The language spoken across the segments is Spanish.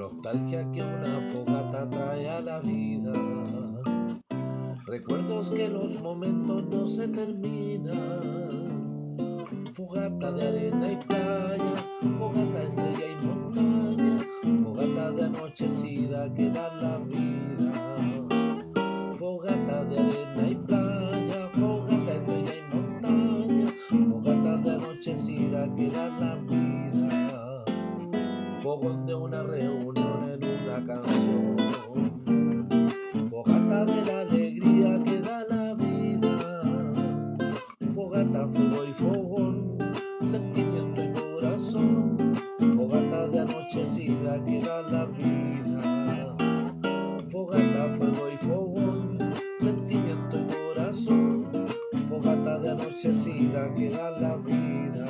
Nostalgia que una fogata trae a la vida. Recuerdos que los momentos no se terminan. Fogata de arena y playa, fogata estrella y montaña, fogata de anochecida que da la vida. Fogata de arena y playa, fogata estrella y montaña, fogata de anochecida que da la vida. Fogón de una reunión en una canción, fogata de la alegría que da la vida. Fogata, fuego y fogón, sentimiento y corazón, fogata de anochecida que da la vida. Fogata, fuego y fogón, sentimiento y corazón, fogata de anochecida que da la vida.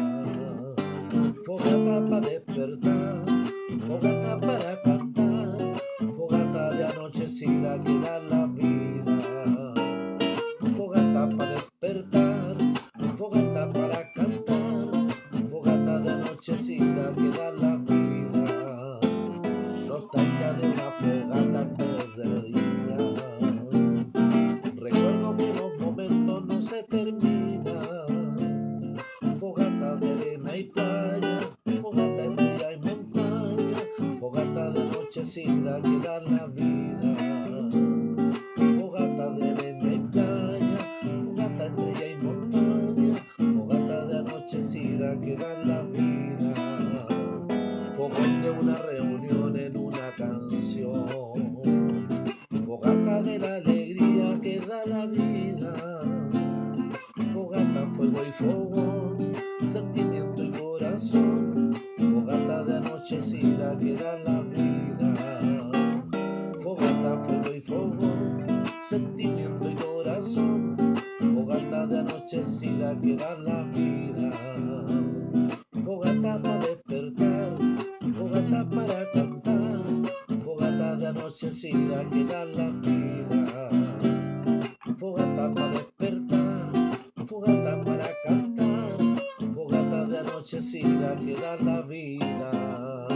Fogata para despertar, fogata para cantar, fogata de anochecida que da la vida. Fogata para despertar, fogata para cantar, fogata de anochecida que da la vida. Nostalgia de una fogata perdida. Recuerdo que los momentos no se terminan. Fogata de arena y playa, fogata estrella y montaña, fogata de anochecida que da la vida. Fogata de arena y playa, fogata estrella y montaña, fogata de anochecida que da la vida. Fogón de una reunión en una canción, fogata de la alegría que da la vida. Fogata, fuego y fogón, sentimiento y corazón, fogata de anochecida que da la vida. Fogata, fuego y fogón, sentimiento y corazón, fogata de anochecida que da la vida. Fogata para despertar, fogata para cantar, fogata de anochecida que da la vida. Fogata para despertar, fogata para cantar, fogata de anochecida que da la vida.